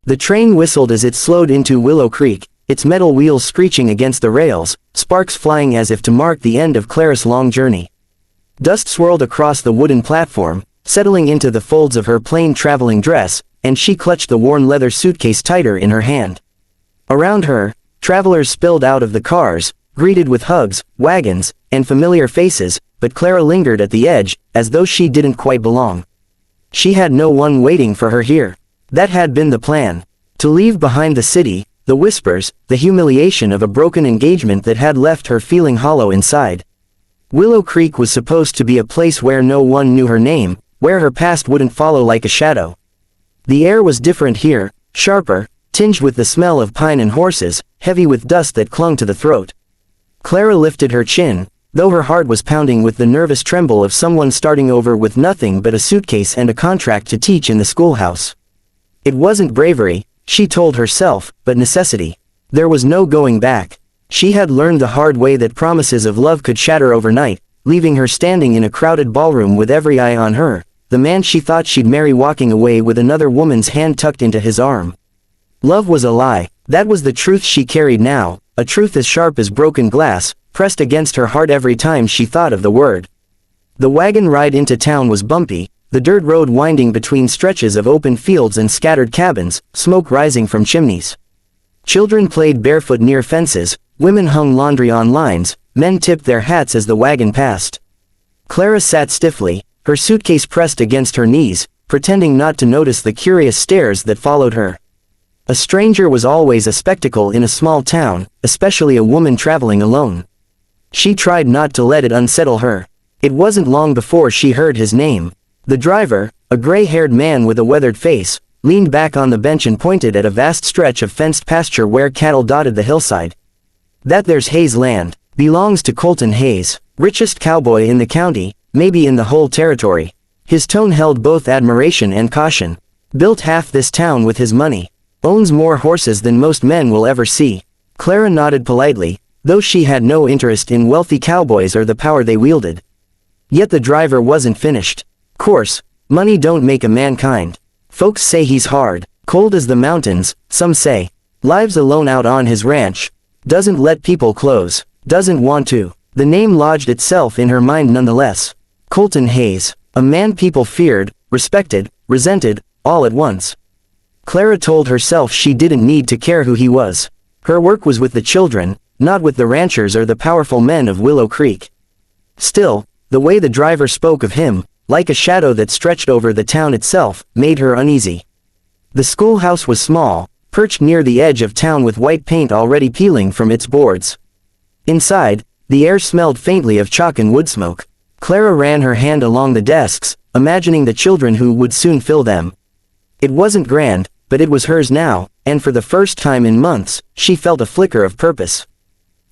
The train whistled as it slowed into Willow Creek, its metal wheels screeching against the rails, sparks flying as if to mark the end of Clara's long journey. Dust swirled across the wooden platform, settling into the folds of her plain traveling dress, and she clutched the worn leather suitcase tighter in her hand. Around her, travelers spilled out of the cars, greeted with hugs, wagons, and familiar faces, but Clara lingered at the edge, as though she didn't quite belong. She had no one waiting for her here. That had been the plan. To leave behind the city, the whispers, the humiliation of a broken engagement that had left her feeling hollow inside. Willow Creek was supposed to be a place where no one knew her name, where her past wouldn't follow like a shadow. The air was different here, sharper, tinged with the smell of pine and horses, heavy with dust that clung to the throat. Clara lifted her chin, though her heart was pounding with the nervous tremble of someone starting over with nothing but a suitcase and a contract to teach in the schoolhouse. It wasn't bravery, she told herself, but necessity. There was no going back. She had learned the hard way that promises of love could shatter overnight, leaving her standing in a crowded ballroom with every eye on her, the man she thought she'd marry walking away with another woman's hand tucked into his arm. Love was a lie, that was the truth she carried now, a truth as sharp as broken glass, pressed against her heart every time she thought of the word. The wagon ride into town was bumpy, the dirt road winding between stretches of open fields and scattered cabins, smoke rising from chimneys. Children played barefoot near fences, women hung laundry on lines, men tipped their hats as the wagon passed. Clara sat stiffly, her suitcase pressed against her knees, pretending not to notice the curious stares that followed her. A stranger was always a spectacle in a small town, especially a woman traveling alone. She tried not to let it unsettle her. It wasn't long before she heard his name. The driver, a gray-haired man with a weathered face, leaned back on the bench and pointed at a vast stretch of fenced pasture where cattle dotted the hillside. "That there's Hayes land, belongs to Colton Hayes, richest cowboy in the county, maybe in the whole territory." His tone held both admiration and caution. "Built half this town with his money. Owns more horses than most men will ever see." Clara nodded politely, though she had no interest in wealthy cowboys or the power they wielded. Yet the driver wasn't finished. "Course, money don't make a man kind. Folks say he's hard, cold as the mountains, some say. Lives alone out on his ranch. Doesn't let people close, doesn't want to." The name lodged itself in her mind nonetheless. Colton Hayes, a man people feared, respected, resented, all at once. Clara told herself she didn't need to care who he was. Her work was with the children, not with the ranchers or the powerful men of Willow Creek. Still, the way the driver spoke of him, like a shadow that stretched over the town itself, made her uneasy. The schoolhouse was small, perched near the edge of town with white paint already peeling from its boards. Inside, the air smelled faintly of chalk and wood smoke. Clara ran her hand along the desks, imagining the children who would soon fill them. It wasn't grand, but it was hers now, and for the first time in months, she felt a flicker of purpose.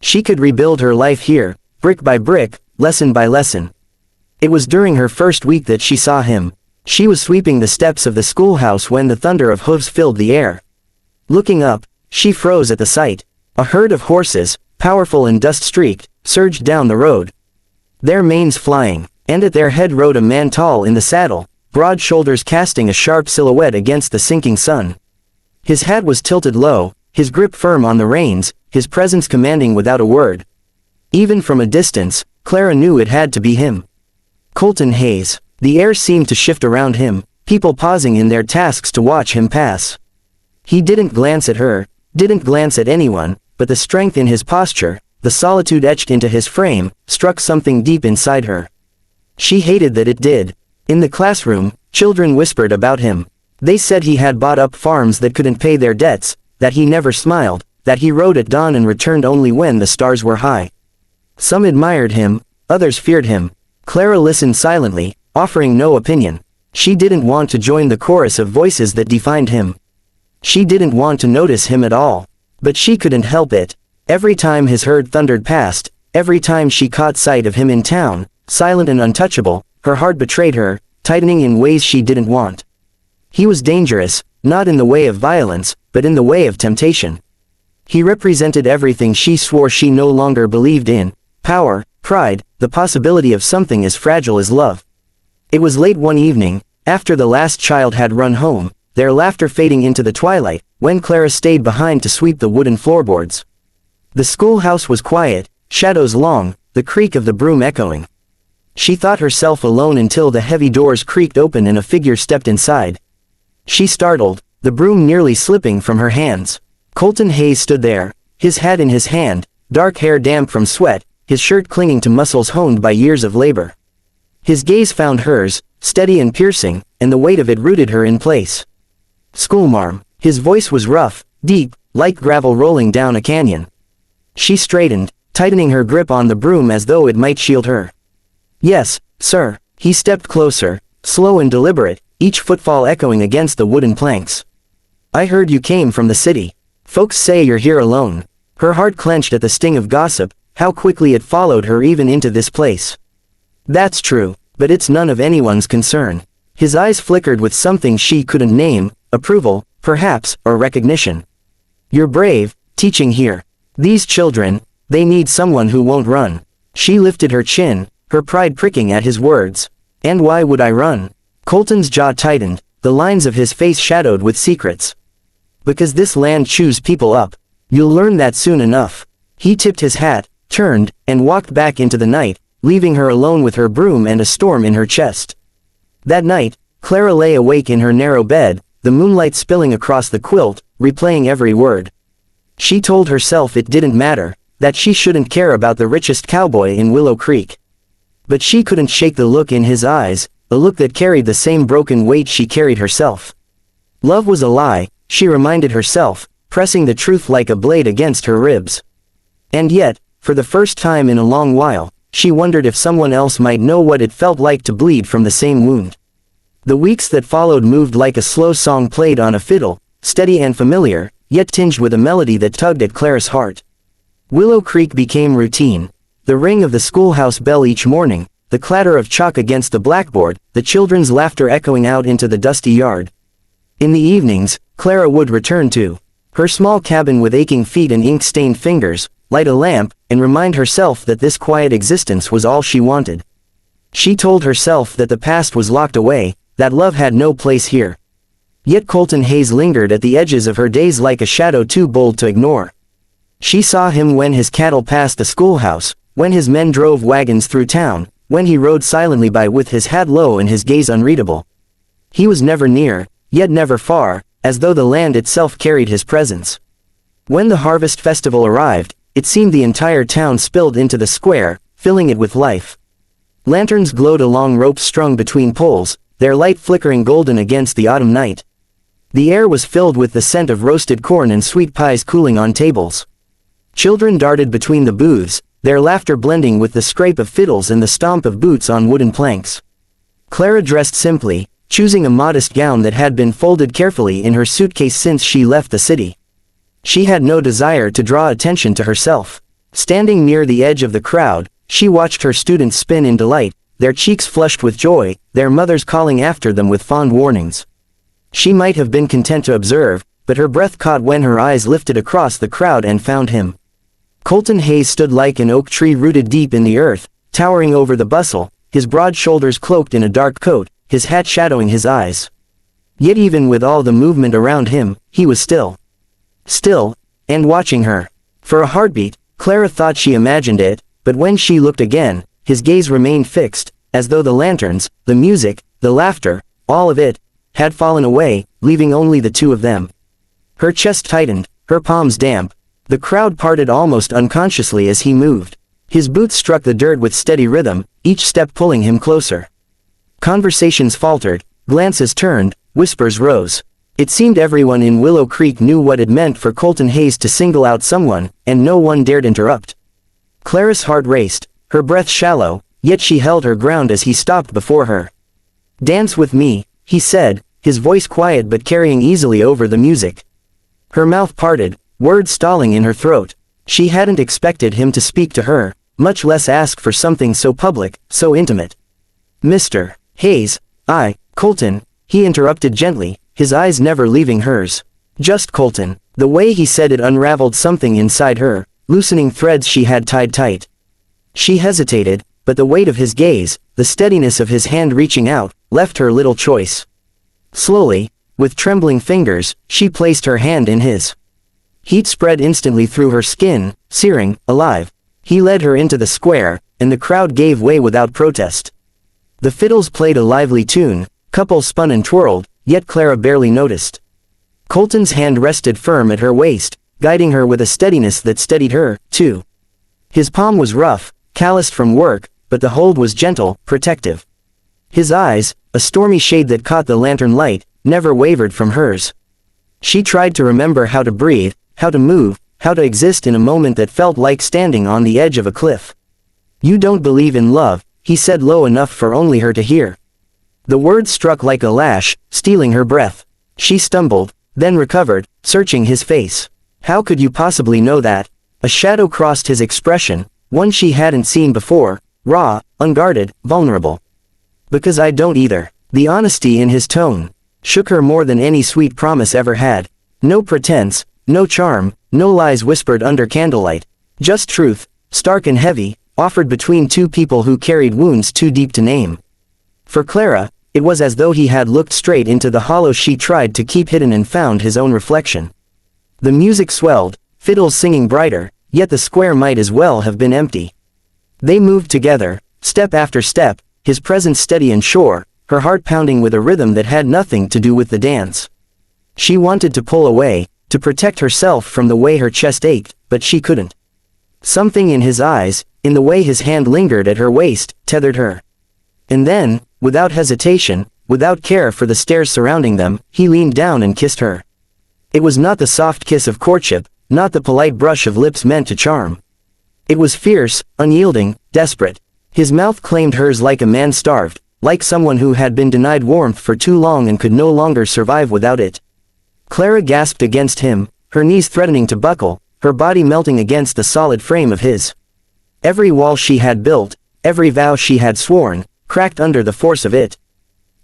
She could rebuild her life here, brick by brick, lesson by lesson. It was during her first week that she saw him. She was sweeping the steps of the schoolhouse when the thunder of hooves filled the air. Looking up, she froze at the sight. A herd of horses, powerful and dust-streaked, surged down the road. Their manes flying, and at their head rode a man tall in the saddle, broad shoulders casting a sharp silhouette against the sinking sun. His hat was tilted low, his grip firm on the reins, his presence commanding without a word. Even from a distance, Clara knew it had to be him. Colton Hayes. The air seemed to shift around him, people pausing in their tasks to watch him pass. He didn't glance at her, didn't glance at anyone, but the strength in his posture, the solitude etched into his frame, struck something deep inside her. She hated that it did. In the classroom, children whispered about him. They said he had bought up farms that couldn't pay their debts, that he never smiled, that he rode at dawn and returned only when the stars were high. Some admired him, others feared him. Clara listened silently, offering no opinion. She didn't want to join the chorus of voices that defined him. She didn't want to notice him at all. But she couldn't help it. Every time his herd thundered past, every time she caught sight of him in town, silent and untouchable, her heart betrayed her, tightening in ways she didn't want. He was dangerous, not in the way of violence, but in the way of temptation. He represented everything she swore she no longer believed in: power, pride, the possibility of something as fragile as love. It was late one evening, after the last child had run home, their laughter fading into the twilight, when Clara stayed behind to sweep the wooden floorboards. The schoolhouse was quiet, shadows long, the creak of the broom echoing. She thought herself alone until the heavy doors creaked open and a figure stepped inside. She startled, the broom nearly slipping from her hands. Colton Hayes stood there, his hat in his hand, dark hair damp from sweat, his shirt clinging to muscles honed by years of labor. His gaze found hers, steady and piercing, and the weight of it rooted her in place. "Schoolmarm." His voice was rough, deep, like gravel rolling down a canyon. She straightened, tightening her grip on the broom as though it might shield her. "Yes, sir." He stepped closer, slow and deliberate, each footfall echoing against the wooden planks. "I heard you came from the city. Folks say you're here alone." Her heart clenched at the sting of gossip, how quickly it followed her even into this place. "That's true, but it's none of anyone's concern." His eyes flickered with something she couldn't name, approval, perhaps, or recognition. "You're brave, teaching here. These children, they need someone who won't run." She lifted her chin, her pride pricking at his words. "And why would I run?" Colton's jaw tightened, the lines of his face shadowed with secrets. "Because this land chews people up. You'll learn that soon enough." He tipped his hat, turned, and walked back into the night, leaving her alone with her broom and a storm in her chest. That night, Clara lay awake in her narrow bed, the moonlight spilling across the quilt, replaying every word. She told herself it didn't matter, that she shouldn't care about the richest cowboy in Willow Creek. But she couldn't shake the look in his eyes, a look that carried the same broken weight she carried herself. Love was a lie, she reminded herself, pressing the truth like a blade against her ribs. And yet, for the first time in a long while, she wondered if someone else might know what it felt like to bleed from the same wound. The weeks that followed moved like a slow song played on a fiddle, steady and familiar, yet tinged with a melody that tugged at Clara's heart. Willow Creek became routine. The ring of the schoolhouse bell each morning, the clatter of chalk against the blackboard, the children's laughter echoing out into the dusty yard. In the evenings, Clara would return to her small cabin with aching feet and ink-stained fingers, light a lamp, and remind herself that this quiet existence was all she wanted. She told herself that the past was locked away, that love had no place here. Yet Colton Hayes lingered at the edges of her days like a shadow too bold to ignore. She saw him when his cattle passed the schoolhouse, when his men drove wagons through town, when he rode silently by with his hat low and his gaze unreadable. He was never near, yet never far, as though the land itself carried his presence. When the harvest festival arrived, it seemed the entire town spilled into the square, filling it with life. Lanterns glowed along ropes strung between poles, their light flickering golden against the autumn night. The air was filled with the scent of roasted corn and sweet pies cooling on tables. Children darted between the booths, their laughter blending with the scrape of fiddles and the stomp of boots on wooden planks. Clara dressed simply, choosing a modest gown that had been folded carefully in her suitcase since she left the city. She had no desire to draw attention to herself. Standing near the edge of the crowd, she watched her students spin in delight, their cheeks flushed with joy, their mothers calling after them with fond warnings. She might have been content to observe, but her breath caught when her eyes lifted across the crowd and found him. Colton Hayes stood like an oak tree rooted deep in the earth, towering over the bustle, his broad shoulders cloaked in a dark coat, his hat shadowing his eyes. Yet even with all the movement around him, he was still. Still, and watching her. For a heartbeat, Clara thought she imagined it, but when she looked again, his gaze remained fixed, as though the lanterns, the music, the laughter, all of it, had fallen away, leaving only the two of them. Her chest tightened, her palms damp. The crowd parted almost unconsciously as he moved. His boots struck the dirt with steady rhythm, each step pulling him closer. Conversations faltered, glances turned, whispers rose. It seemed everyone in Willow Creek knew what it meant for Colton Hayes to single out someone, and no one dared interrupt. Clara's heart raced, her breath shallow, yet she held her ground as he stopped before her. "Dance with me," he said, his voice quiet but carrying easily over the music. Her mouth parted, words stalling in her throat. She hadn't expected him to speak to her, much less ask for something so public, so intimate. "Mr. Hayes, Colton," he interrupted gently, his eyes never leaving hers. Just Colton. The way he said it unraveled something inside her, loosening threads she had tied tight. She hesitated, but the weight of his gaze, the steadiness of his hand reaching out, left her little choice. Slowly, with trembling fingers, she placed her hand in his. Heat spread instantly through her skin, searing, alive. He led her into the square, and the crowd gave way without protest. The fiddles played a lively tune, couples spun and twirled, yet Clara barely noticed. Colton's hand rested firm at her waist, guiding her with a steadiness that steadied her, too. His palm was rough, calloused from work, but the hold was gentle, protective. His eyes, a stormy shade that caught the lantern light, never wavered from hers. She tried to remember how to breathe, how to move, how to exist in a moment that felt like standing on the edge of a cliff. "You don't believe in love," he said low enough for only her to hear. The words struck like a lash, stealing her breath. She stumbled, then recovered, searching his face. How could you possibly know that? A shadow crossed his expression, one she hadn't seen before, raw, unguarded, vulnerable. "Because I don't either." The honesty in his tone shook her more than any sweet promise ever had. No pretense, no charm, no lies whispered under candlelight. Just truth, stark and heavy, offered between two people who carried wounds too deep to name. For Clara, it was as though he had looked straight into the hollow she tried to keep hidden and found his own reflection. The music swelled, fiddles singing brighter, yet the square might as well have been empty. They moved together, step after step, his presence steady and sure, her heart pounding with a rhythm that had nothing to do with the dance. She wanted to pull away, to protect herself from the way her chest ached, but she couldn't. Something in his eyes, in the way his hand lingered at her waist, tethered her. And then, without hesitation, without care for the stares surrounding them, he leaned down and kissed her. It was not the soft kiss of courtship, not the polite brush of lips meant to charm. It was fierce, unyielding, desperate. His mouth claimed hers like a man starved, like someone who had been denied warmth for too long and could no longer survive without it. Clara gasped against him, her knees threatening to buckle, her body melting against the solid frame of his. Every wall she had built, every vow she had sworn, cracked under the force of it.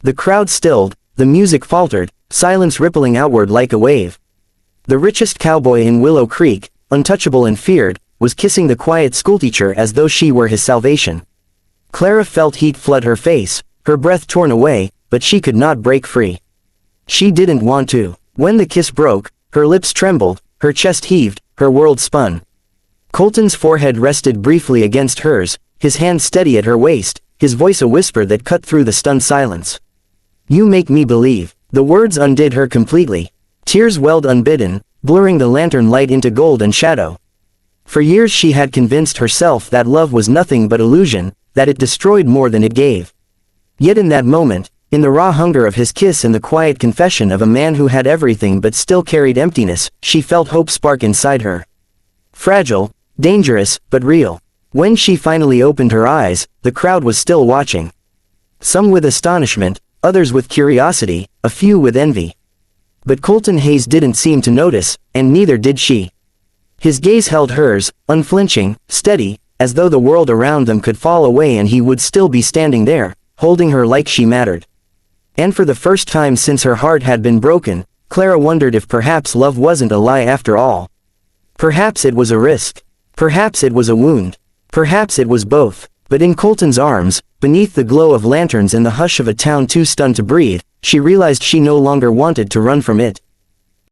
The crowd stilled, the music faltered, silence rippling outward like a wave. The richest cowboy in Willow Creek, untouchable and feared, was kissing the quiet schoolteacher as though she were his salvation. Clara felt heat flood her face, her breath torn away, but she could not break free. She didn't want to. When the kiss broke, her lips trembled, her chest heaved, her world spun. Colton's forehead rested briefly against hers, his hand steady at her waist, his voice a whisper that cut through the stunned silence. "You make me believe." The words undid her completely. Tears welled unbidden, blurring the lantern light into gold and shadow. For years she had convinced herself that love was nothing but illusion, that it destroyed more than it gave. Yet in that moment, in the raw hunger of his kiss and the quiet confession of a man who had everything but still carried emptiness, she felt hope spark inside her. Fragile, dangerous, but real. When she finally opened her eyes, the crowd was still watching. Some with astonishment, others with curiosity, a few with envy. But Colton Hayes didn't seem to notice, and neither did she. His gaze held hers, unflinching, steady, as though the world around them could fall away and he would still be standing there, holding her like she mattered. And for the first time since her heart had been broken, Clara wondered if perhaps love wasn't a lie after all. Perhaps it was a risk. Perhaps it was a wound. Perhaps it was both. But in Colton's arms, beneath the glow of lanterns and the hush of a town too stunned to breathe, she realized she no longer wanted to run from it.